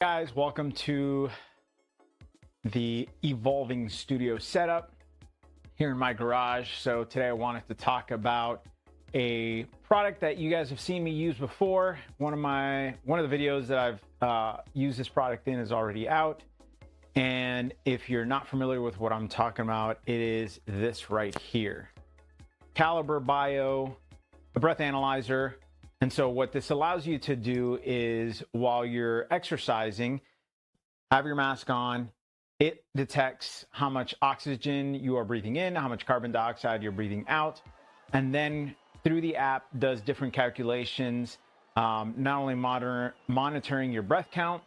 Guys, welcome to the evolving studio setup here in my garage. So today I wanted to talk about a product that you guys have seen me use before. One of the videos that I've used this product in is already out, and if you're not familiar with what I'm talking about, it is this right here, Calibre Bio Breath Analyzer. And so what this allows you to do is, while you're exercising, have your mask on, it detects how much oxygen you are breathing in, how much carbon dioxide you're breathing out, and then through the app does different calculations, not only monitoring your breath count,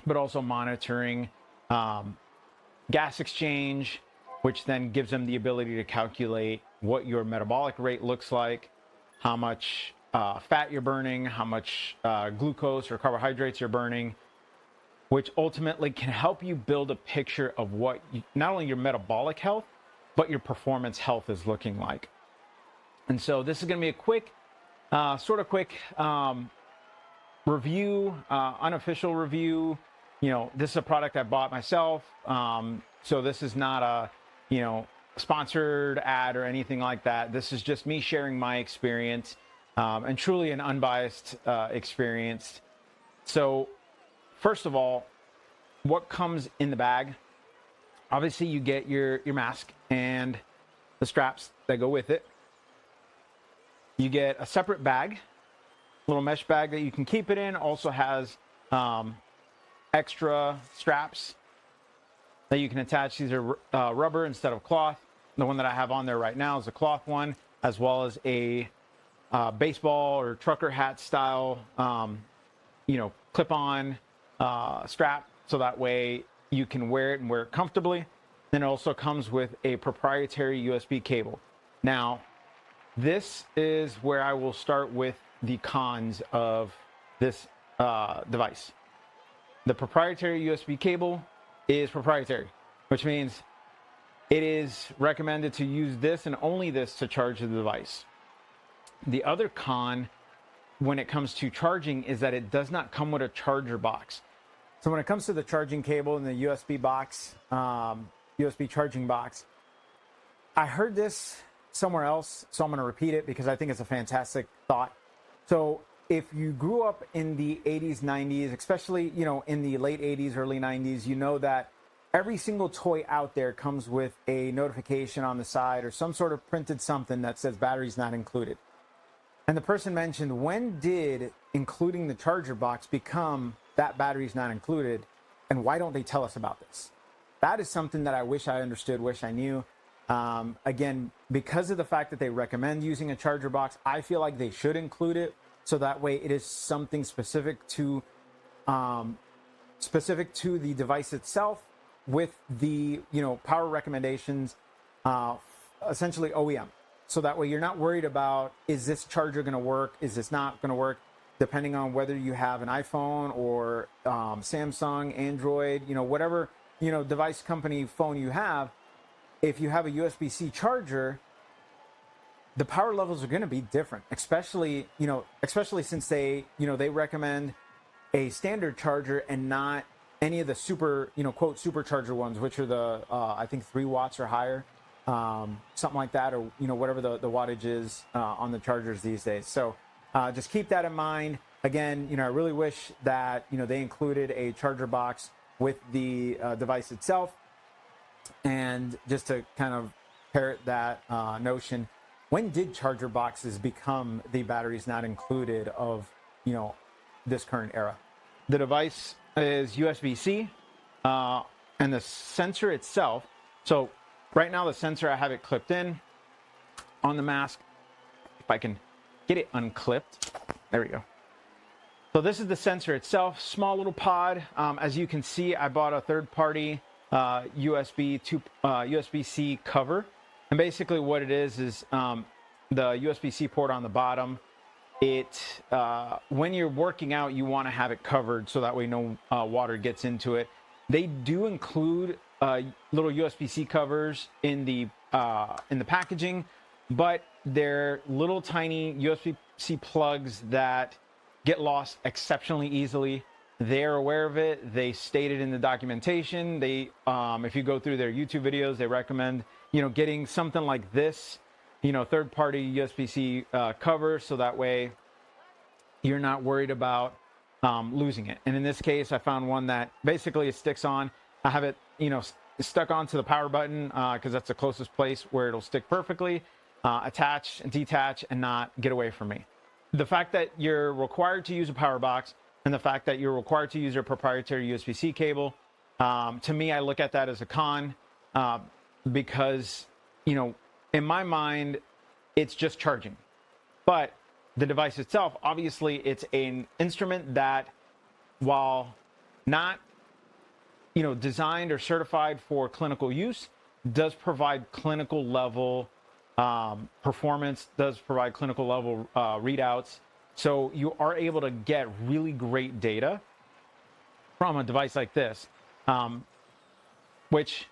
but also monitoring gas exchange, which then gives them the ability to calculate what your metabolic rate looks like, how much fat you're burning, how much glucose or carbohydrates you're burning, which ultimately can help you build a picture of what not only your metabolic health, but your performance health is looking like. And so this is going to be a quick, quick review, unofficial review. You know, this is a product I bought myself. So this is not a, sponsored ad or anything like that. This is just me sharing my experience. And truly an unbiased experience. So first of all, what comes in the bag? Obviously, you get your mask and the straps that go with it. You get a separate bag, little mesh bag that you can keep it in. Also has extra straps that you can attach. These are rubber instead of cloth. The one that I have on there right now is a cloth one, as well as a baseball or trucker hat style, clip-on strap, so that way you can wear it and wear it comfortably. Then it also comes with a proprietary USB cable. Now, this is where I will start with the cons of this device. The proprietary USB cable is proprietary, which means it is recommended to use this and only this to charge the device. The other con when it comes to charging is that it does not come with a charger box. So when it comes to the charging cable and the USB box, USB charging box, I heard this somewhere else, so I'm going to repeat it because I think it's a fantastic thought. So if you grew up in the 80s, 90s, especially, in the late 80s, early 90s, you know that every single toy out there comes with a notification on the side or some sort of printed something that says batteries not included. And the person mentioned, when did including the charger box become that batteries not included? And why don't they tell us about this? That is something that I wish I understood, wish I knew. Again, because of the fact that they recommend using a charger box, I feel like they should include it. So that way it is something specific to the device itself with the, power recommendations, essentially OEM. So that way you're not worried about, is this charger going to work? Is this not going to work? Depending on whether you have an iPhone or Samsung, Android, whatever, device company phone you have, if you have a USB-C charger, the power levels are going to be different, especially since they recommend a standard charger and not any of the super, quote, supercharger ones, which are the, I think 3 watts or higher. Something like that, or whatever the wattage is on the chargers these days. So just keep that in mind. Again, I really wish that they included a charger box with the device itself. And just to kind of parrot that notion, when did charger boxes become the batteries not included of this current era? The device is USB-C, and the sensor itself. So right now, the sensor, I have it clipped in on the mask. If I can get it unclipped. There we go. So this is the sensor itself, small little pod. As you can see, I bought a third-party USB-C cover. And basically what it is the USB-C port on the bottom. When you're working out, you want to have it covered so that way no water gets into it. They do include little USB-C covers in the packaging, but they're little tiny USB-C plugs that get lost exceptionally easily. They're aware of it. They state it in the documentation. They, if you go through their YouTube videos, they recommend, getting something like this, third-party USB-C cover, so that way you're not worried about losing it. And in this case, I found one that basically it sticks on. I have it, stuck onto the power button because that's the closest place where it'll stick perfectly, attach and detach and not get away from me. The fact that you're required to use a power box and the fact that you're required to use your proprietary USB-C cable, to me, I look at that as a con because, in my mind, it's just charging. But the device itself, obviously, it's an instrument that, while not designed or certified for clinical use, does provide clinical level performance, does provide clinical level readouts. So you are able to get really great data from a device like this, which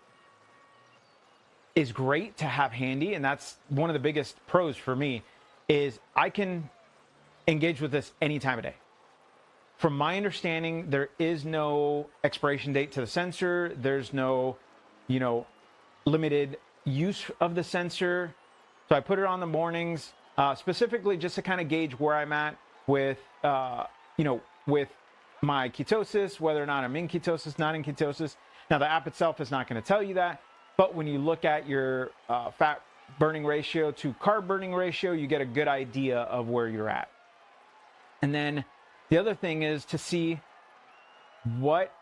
is great to have handy. And that's one of the biggest pros for me, is I can engage with this any time of day. From my understanding, there is no expiration date to the sensor. There's no, limited use of the sensor. So I put it on the mornings, specifically just to kind of gauge where I'm at with, with my ketosis, whether or not I'm in ketosis, not in ketosis. Now, the app itself is not going to tell you that, but when you look at your fat burning ratio to carb burning ratio, you get a good idea of where you're at. And then the other thing is to see what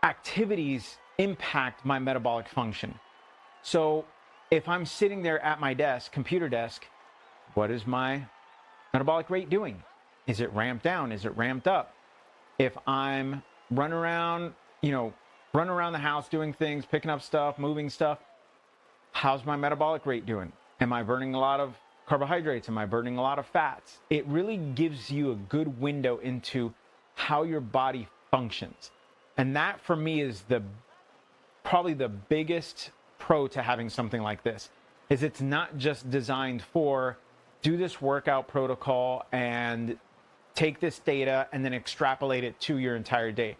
activities impact my metabolic function. So if I'm sitting there at my desk, computer desk, what is my metabolic rate doing? Is it ramped down? Is it ramped up? If I'm running around the house doing things, picking up stuff, moving stuff, how's my metabolic rate doing? Am I burning a lot of carbohydrates? Am I burning a lot of fats? It really gives you a good window into how your body functions. And that for me is probably the biggest pro to having something like this, is it's not just designed for do this workout protocol and take this data and then extrapolate it to your entire day.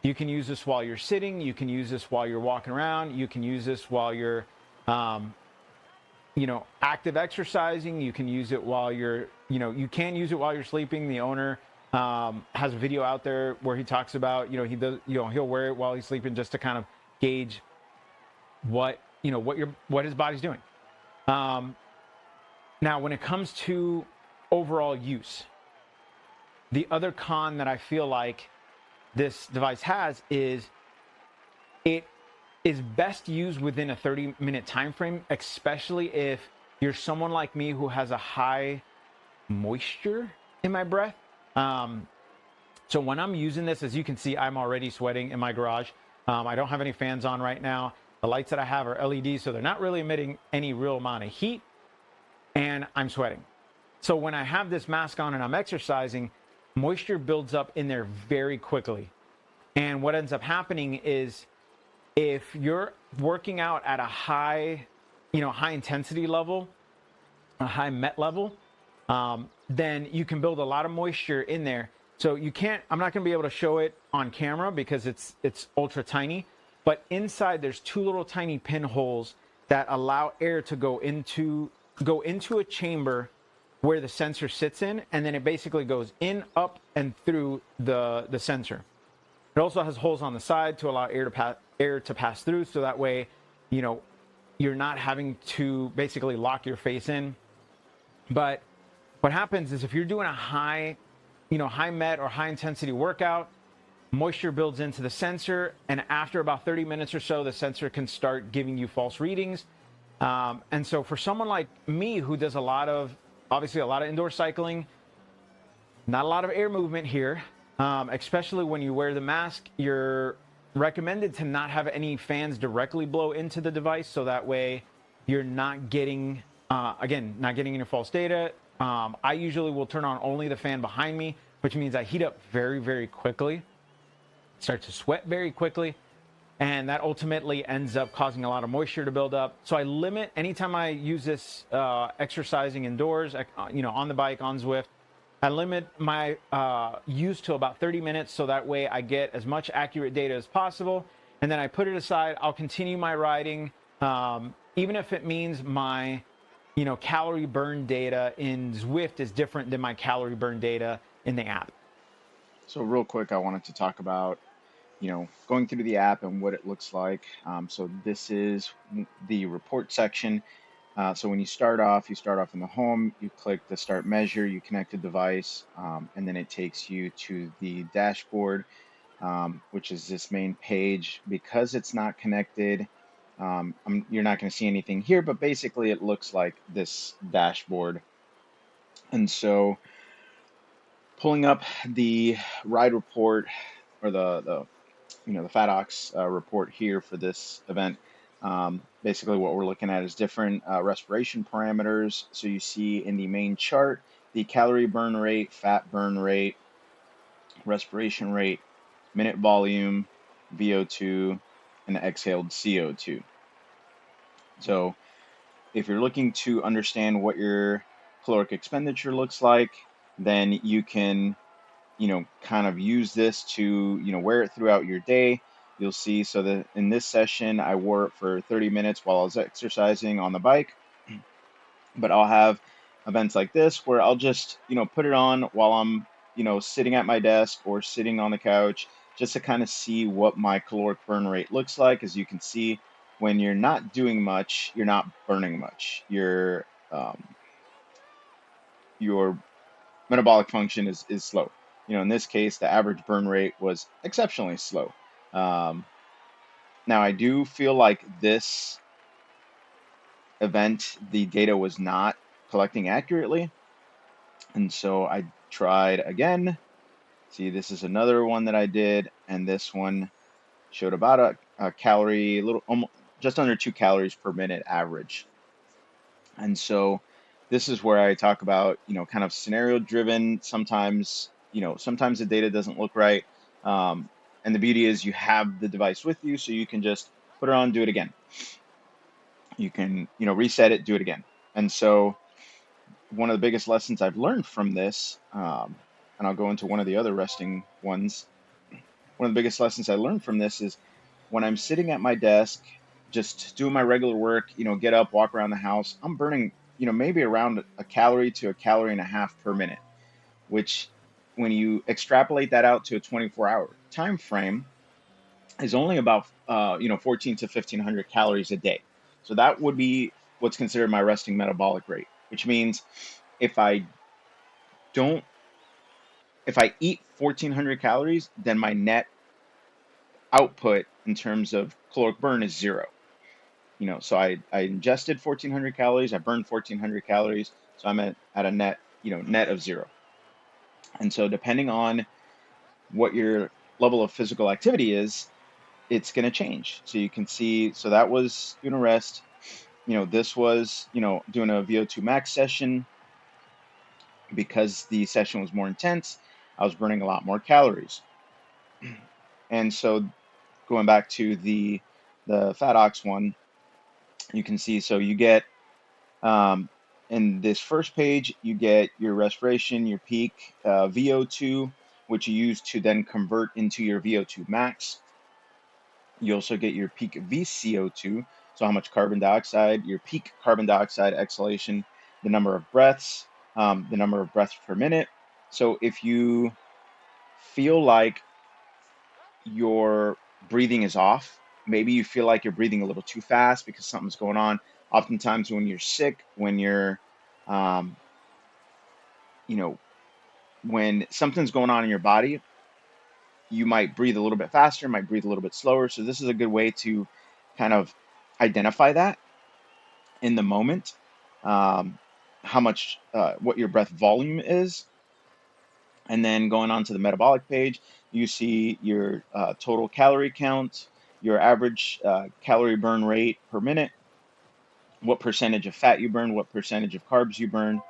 You can use this while you're sitting. You can use this while you're walking around. You can use this while you're active exercising. You can use it while you're, you can use it while you're sleeping. The owner has a video out there where he talks about, he does, he'll wear it while he's sleeping just to kind of gauge what his body's doing. Now, when it comes to overall use, the other con that I feel like this device has is it is best used within a 30-minute time frame, especially if you're someone like me who has a high moisture in my breath. So when I'm using this, as you can see, I'm already sweating in my garage. I don't have any fans on right now. The lights that I have are LEDs, so they're not really emitting any real amount of heat, and I'm sweating. So when I have this mask on and I'm exercising, moisture builds up in there very quickly. And what ends up happening is, if you're working out at a high intensity level, a high MET level, then you can build a lot of moisture in there. So I'm not going to be able to show it on camera because it's ultra tiny, but inside there's two little tiny pinholes that allow air to go into a chamber where the sensor sits in, and then it basically goes in, up, and through the sensor. It also has holes on the side to allow air to pass through, so that way, you're not having to basically lock your face in. But what happens is, if you're doing a high MET or high intensity workout, moisture builds into the sensor, and after about 30 minutes or so, the sensor can start giving you false readings. And so for someone like me who does obviously a lot of indoor cycling, not a lot of air movement here, especially when you wear the mask, you're recommended to not have any fans directly blow into the device, so that way you're not getting, not getting any false data. I usually will turn on only the fan behind me, which means I heat up very, very quickly, start to sweat very quickly, and that ultimately ends up causing a lot of moisture to build up. So I limit, anytime I use this exercising indoors, on the bike, on Zwift, I limit my use to about 30 minutes so that way I get as much accurate data as possible. And then I put it aside. I'll continue my riding, even if it means my calorie burn data in Zwift is different than my calorie burn data in the app. So real quick, I wanted to talk about, going through the app and what it looks like. So this is the report section. So when you start off in the home, you click the start measure, you connect a device, and then it takes you to the dashboard, which is this main page. Because it's not connected, you're not going to see anything here, but basically it looks like this dashboard. And so pulling up the ride report or the FATOX report here for this event. Basically, what we're looking at is different respiration parameters. So you see in the main chart the calorie burn rate, fat burn rate, respiration rate, minute volume, VO2, and exhaled CO2. So if you're looking to understand what your caloric expenditure looks like, then you can kind of use this to, wear it throughout your day. You'll see, so that in this session, I wore it for 30 minutes while I was exercising on the bike, but I'll have events like this where I'll just, put it on while I'm, sitting at my desk or sitting on the couch just to kind of see what my caloric burn rate looks like. As you can see, when you're not doing much, you're not burning much. Your metabolic function is slow. In this case, the average burn rate was exceptionally slow. Um, Now, I do feel like this event, the data was not collecting accurately. And so I tried again. See, this is another one that I did. And this one showed about a calorie, a little, almost, just under 2 calories per minute average. And so this is where I talk about, kind of scenario driven. Sometimes the data doesn't look right. Um, and the beauty is you have the device with you, so you can just put it on, do it again. You can, reset it, do it again. And so one of the biggest lessons I've learned from this, and I'll go into one of the other resting ones. One of the biggest lessons I learned from this is when I'm sitting at my desk, just doing my regular work, get up, walk around the house, I'm burning, maybe around a calorie to a calorie and a half per minute, which when you extrapolate that out to a 24-hour time frame is only about 14 to 1500 calories a day. So that would be what's considered my resting metabolic rate, which means if I don't if I eat 1400 calories, then my net output in terms of caloric burn is zero. So I ingested 1400 calories, I burned 1400 calories, so I'm at a net of zero. And so depending on what your level of physical activity is, it's going to change. So you can see, so that was doing a rest. This was, doing a VO2 max session. Because the session was more intense, I was burning a lot more calories. And so going back to the fat ox one, you can see, so you get, um, in this first page, you get your respiration, your peak VO2, which you use to then convert into your VO2 max. You also get your peak VCO2, so how much carbon dioxide, your peak carbon dioxide exhalation, the number of breaths, the number of breaths per minute. So if you feel like your breathing is off, maybe you feel like you're breathing a little too fast because something's going on. Oftentimes, when you're sick, um, you know, when something's going on in your body, you might breathe a little bit faster, might breathe a little bit slower. So this is a good way to kind of identify that in the moment, um, what your breath volume is. And then going on to the metabolic page, you see your total calorie count, your average calorie burn rate per minute, what percentage of fat you burn, what percentage of carbs you burn,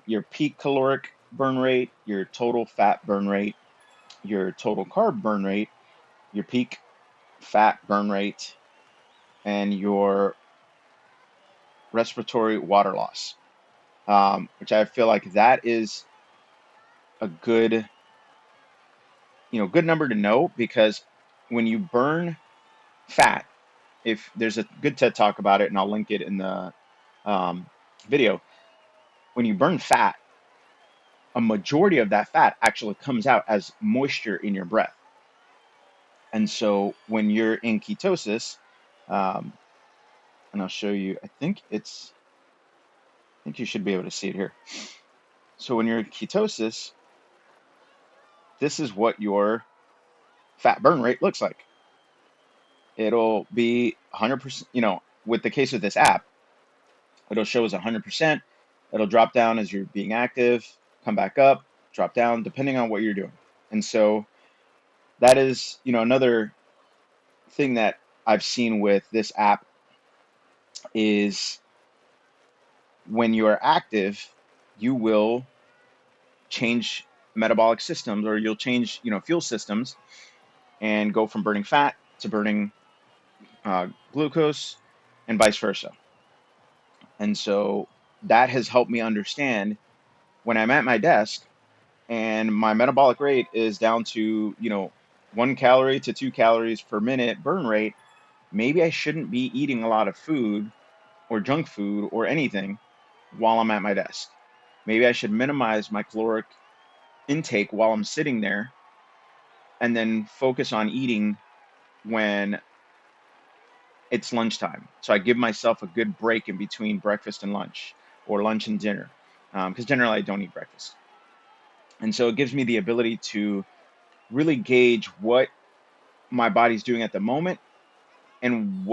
your peak caloric burn rate, your total fat burn rate, your total carb burn rate, your peak fat burn rate, and your respiratory water loss, which I feel like that is a good, good number to know, because when you burn fat, if there's a good TED talk about it, and I'll link it in the um, video, when you burn fat, a majority of that fat actually comes out as moisture in your breath. And so when you're in ketosis, um, and I'll show you, I think you should be able to see it here. So when you're in ketosis, this is what your fat burn rate looks like. It'll be 100%, with the case of this app, it'll show as 100%. It'll drop down as you're being active, come back up, drop down, depending on what you're doing. And so that is, another thing that I've seen with this app is when you are active, you will change metabolic systems, or you'll change, fuel systems, and go from burning fat to burning glucose and vice versa. And so that has helped me understand when I'm at my desk and my metabolic rate is down to, 1 calorie to 2 calories per minute burn rate, maybe I shouldn't be eating a lot of food or junk food or anything while I'm at my desk. Maybe I should minimize my caloric intake while I'm sitting there, and then focus on eating when it's lunchtime. So I give myself a good break in between breakfast and lunch, or lunch and dinner, because generally I don't eat breakfast. And so it gives me the ability to really gauge what my body's doing at the moment, and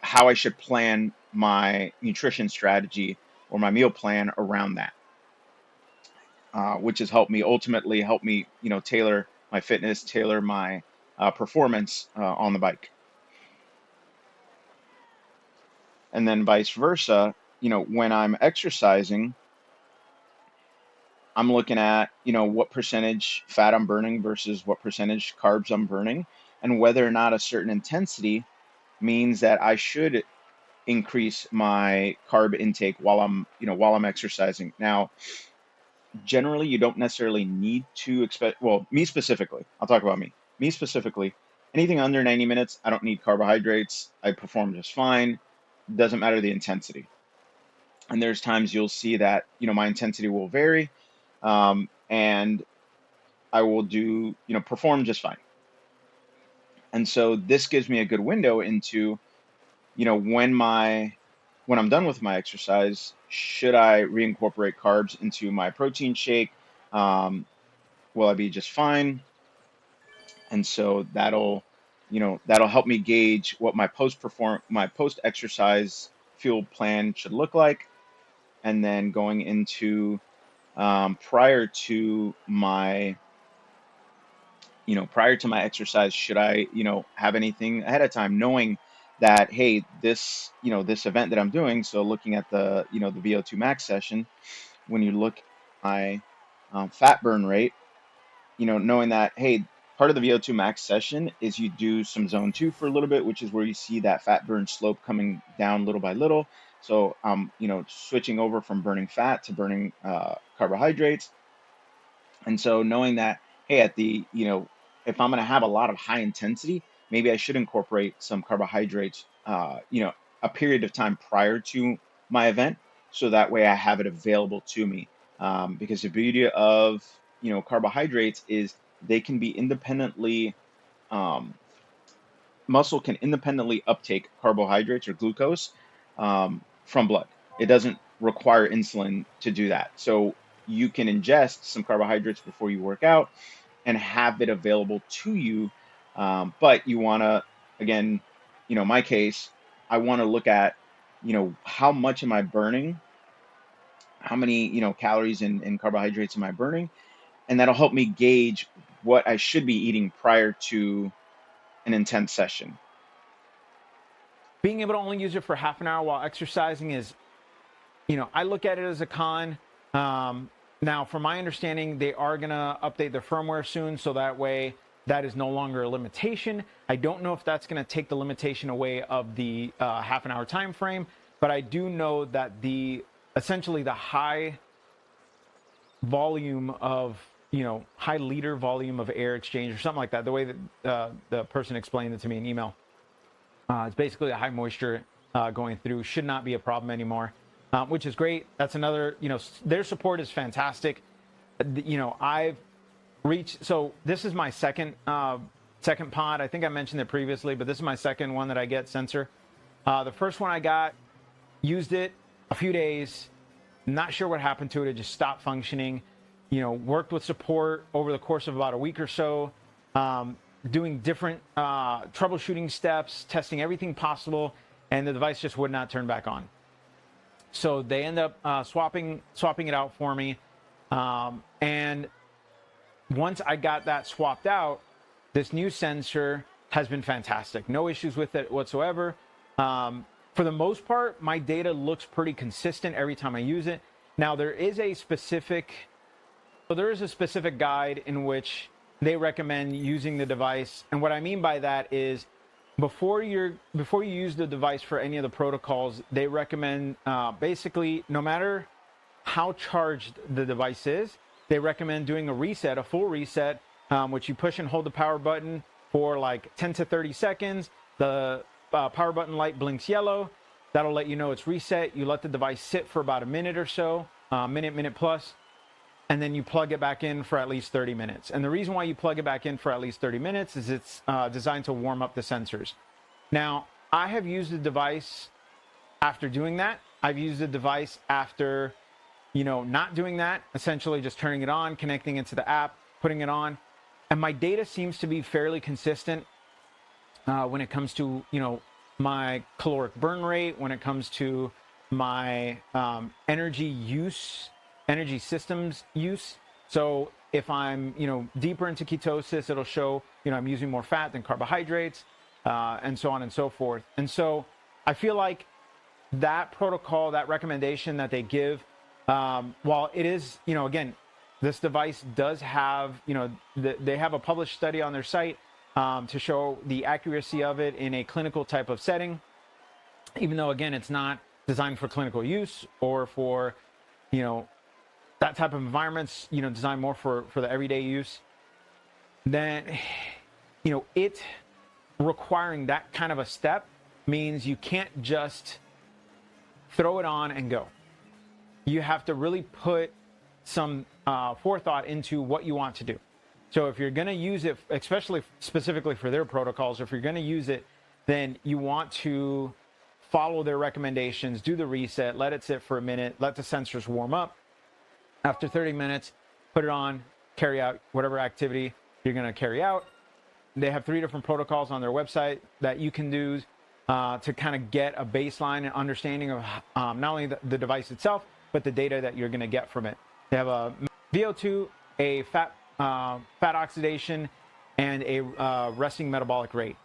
how I should plan my nutrition strategy or my meal plan around that, which has ultimately helped me, tailor my fitness, tailor my performance on the bike. And then vice versa, when I'm exercising, I'm looking at, what percentage fat I'm burning versus what percentage carbs I'm burning, and whether or not a certain intensity means that I should increase my carb intake while I'm exercising. Now, generally, you don't necessarily need to expect, well, me specifically, I'll talk about me. Me specifically, anything under 90 minutes, I don't need carbohydrates. I perform just fine. Doesn't matter the intensity. And there's times you'll see that, my intensity will vary, and I will perform just fine. And so this gives me a good window into, when I'm done with my exercise, should I reincorporate carbs into my protein shake? Um, will I be just fine? And so that'll help me gauge what my post exercise fuel plan should look like. And then going into prior to my exercise, should I have anything ahead of time, knowing that, hey, this event that I'm doing, so looking at the VO2 max session, when you look at my fat burn rate, knowing that, hey, part of the VO2 max session is you do some zone 2 for a little bit, which is where you see that fat burn slope coming down little by little. So switching over from burning fat to burning carbohydrates. And so knowing that, hey, if I'm going to have a lot of high intensity, maybe I should incorporate some carbohydrates, a period of time prior to my event, so that way I have it available to me. Because the beauty of, carbohydrates is they can be independently, um, muscle can independently uptake carbohydrates or glucose from blood. It doesn't require insulin to do that. So you can ingest some carbohydrates before you work out and have it available to you. But you want to, again, my case, I want to look at, how much am I burning? How many, calories and carbohydrates am I burning? And that'll help me gauge what I should be eating prior to an intense session. Being able to only use it for half an hour while exercising is, I look at it as a con. Now, from my understanding, they are going to update their firmware soon, so that way that is no longer a limitation. I don't know if that's going to take the limitation away of the half an hour time frame, but I do know that essentially the high volume of, high liter volume of air exchange or something like that. The way that the person explained it to me in email. It's basically a high moisture going through. Should not be a problem anymore, which is great. That's another, their support is fantastic. I've reached, so this is my second pod. I think I mentioned it previously, but this is my second one that I get sensor. The first one I got, used it a few days, not sure what happened to it. It just stopped functioning. Worked with support over the course of about a week or so, doing different troubleshooting steps, testing everything possible, and the device just would not turn back on. So they end up swapping it out for me. And once I got that swapped out, this new sensor has been fantastic. No issues with it whatsoever. For the most part, my data looks pretty consistent every time I use it. Now, there is a specific guide in which they recommend using the device. And what I mean by that is before you use the device for any of the protocols, they recommend basically, no matter how charged the device is, they recommend doing a full reset, which you push and hold the power button for like 10 to 30 seconds. The power button light blinks yellow. That'll let you know it's reset. You let the device sit for about a minute or so, minute plus, and then you plug it back in for at least 30 minutes. And the reason why you plug it back in for at least 30 minutes is it's designed to warm up the sensors. Now, I have used the device after doing that. I've used the device after, not doing that, essentially just turning it on, connecting it to the app, putting it on. And my data seems to be fairly consistent when it comes to, my caloric burn rate, when it comes to my energy systems use. So if I'm, deeper into ketosis, it'll show, I'm using more fat than carbohydrates, and so on and so forth. And so I feel like that protocol, that recommendation that they give, while it is, again, this device does have, they have a published study on their site to show the accuracy of it in a clinical type of setting, even though, again, it's not designed for clinical use or for, that type of environments, designed more for the everyday use. Then, it requiring that kind of a step means you can't just throw it on and go. You have to really put some forethought into what you want to do. So if you're going to use it, especially specifically for their protocols, if you're going to use it, then you want to follow their recommendations, do the reset, let it sit for a minute, let the sensors warm up. After 30 minutes, put it on, carry out whatever activity you're going to carry out. They have 3 different protocols on their website that you can do to kind of get a baseline and understanding of not only the device itself, but the data that you're going to get from it. They have a VO2, a fat oxidation, and a resting metabolic rate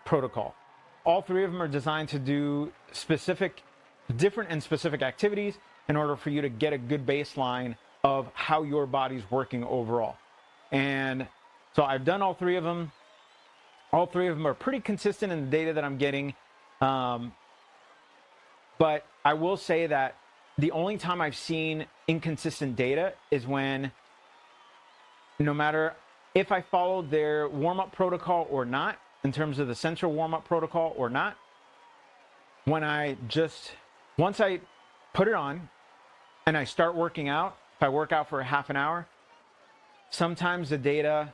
protocol. All 3 of them are designed to do different and specific activities in order for you to get a good baseline of how your body's working overall. And so I've done all 3 of them. All 3 of them are pretty consistent in the data that I'm getting. But I will say that the only time I've seen inconsistent data is when, no matter if I follow their warm-up protocol or not, in terms of the sensor warm-up protocol or not, once I put it on and I start working out, if I work out for a half an hour, sometimes the data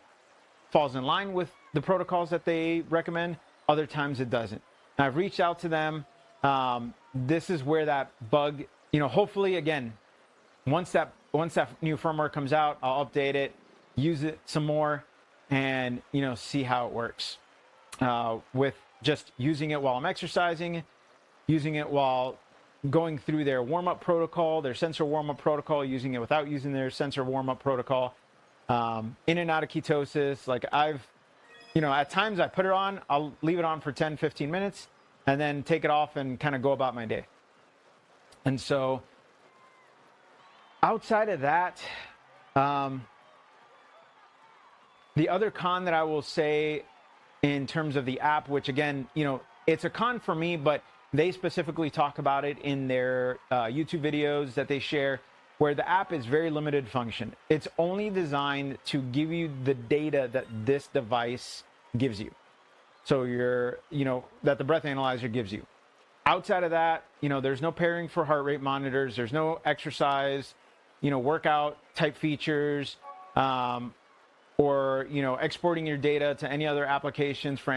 falls in line with the protocols that they recommend. Other times it doesn't. And I've reached out to them. This is where that bug, hopefully, again, once that new firmware comes out, I'll update it, use it some more, and see how it works. With just using it while I'm exercising, using it while going through their warm-up protocol, their sensor warm-up protocol, using it without using their sensor warm-up protocol, in and out of ketosis. Like at times I put it on, I'll leave it on for 10, 15 minutes, and then take it off and kind of go about my day. And so outside of that, the other con that I will say in terms of the app, which again, it's a con for me, but they specifically talk about it in their YouTube videos that they share, where the app is very limited function. It's only designed to give you the data that this device gives you. So that the breath analyzer gives you. Outside of that, there's no pairing for heart rate monitors. There's no exercise, workout type features, or exporting your data to any other applications for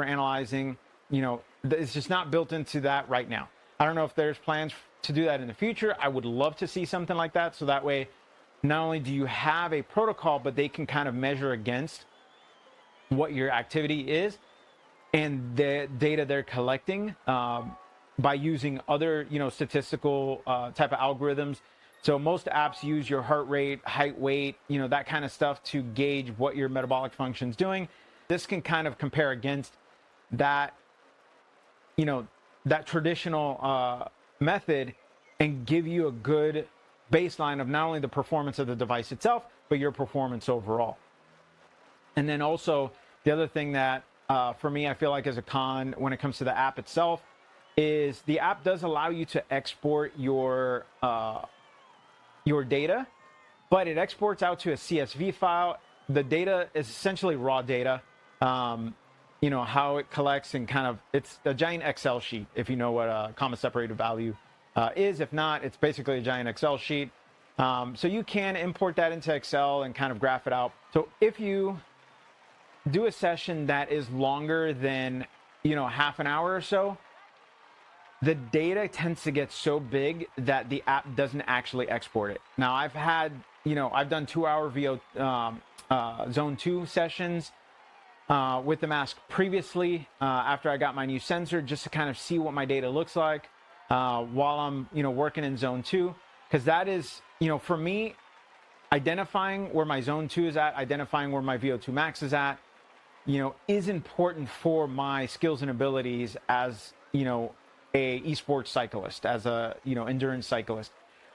analyzing. It's just not built into that right now. I don't know if there's plans to do that in the future. I would love to see something like that, so that way not only do you have a protocol, but they can kind of measure against what your activity is and the data they're collecting by using other statistical type of algorithms. So most apps use your heart rate, height, weight, that kind of stuff to gauge what your metabolic function is doing. This can kind of compare against that, that traditional method and give you a good baseline of not only the performance of the device itself, but your performance overall. And then also the other thing that for me, I feel like is a con when it comes to the app itself is the app does allow you to export your data, but it exports out to a CSV file. The data is essentially raw data. How it collects and kind of, it's a giant Excel sheet, if you know what a comma separated value is. If not, it's basically a giant Excel sheet. So you can import that into Excel and kind of graph it out. So if you do a session that is longer than, half an hour or so, the data tends to get so big that the app doesn't actually export it. Now I've had, I've done 2-hour VO zone 2 sessions with the mask previously after I got my new sensor, just to kind of see what my data looks like while I'm, working in zone 2. Because that is, for me, identifying where my zone 2 is at, identifying where my VO2 max is at, is important for my skills and abilities as, a esports cyclist, as a, endurance cyclist.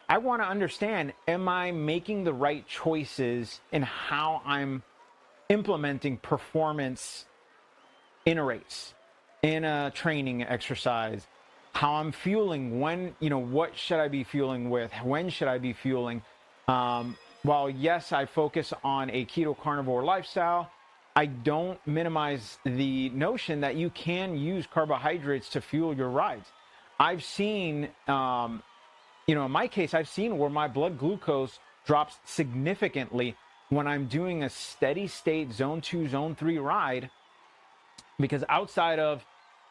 I want to understand, am I making the right choices in how I'm implementing performance in a race, in a training exercise, how I'm fueling, when, what should I be fueling with, when should I be fueling? While yes, I focus on a keto carnivore lifestyle, I don't minimize the notion that you can use carbohydrates to fuel your rides. I've seen, in my case, I've seen where my blood glucose drops significantly when I'm doing a steady state zone 2, zone 3 ride, because outside of,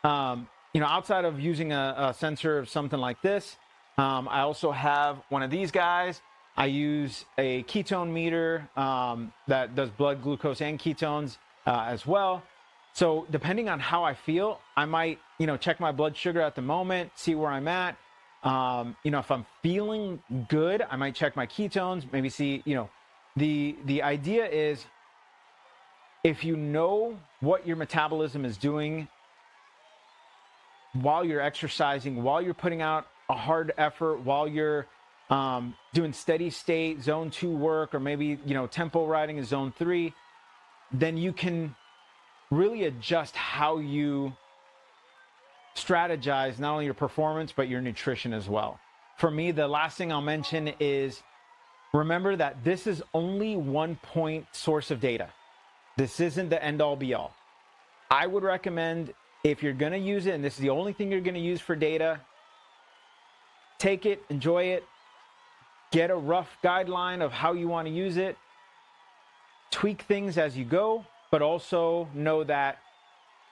outside of using a sensor of something like this, I also have one of these guys. I use a ketone meter that does blood glucose and ketones as well. So depending on how I feel, I might, check my blood sugar at the moment, see where I'm at. If I'm feeling good, I might check my ketones, maybe see, the idea is, if you know what your metabolism is doing while you're exercising, while you're putting out a hard effort, while you're doing steady state zone 2 work, or maybe tempo riding in zone 3, then you can really adjust how you strategize not only your performance but your nutrition as well. For me, the last thing I'll mention is, remember that this is only one point source of data. This isn't the end all be all. I would recommend, if you're going to use it and this is the only thing you're going to use for data, take it, enjoy it, get a rough guideline of how you want to use it, tweak things as you go, but also know that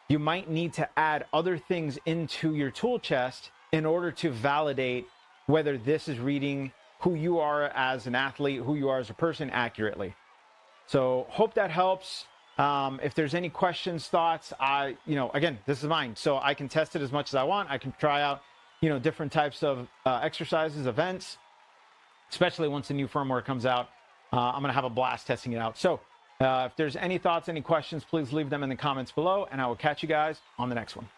you might need to add other things into your tool chest in order to validate whether this is reading who you are as an athlete, who you are as a person accurately. So hope that helps. If there's any questions, thoughts, again, this is mine, so I can test it as much as I want. I can try out, different types of exercises, events, especially once the new firmware comes out. I'm going to have a blast testing it out. So if there's any thoughts, any questions, please leave them in the comments below, and I will catch you guys on the next one.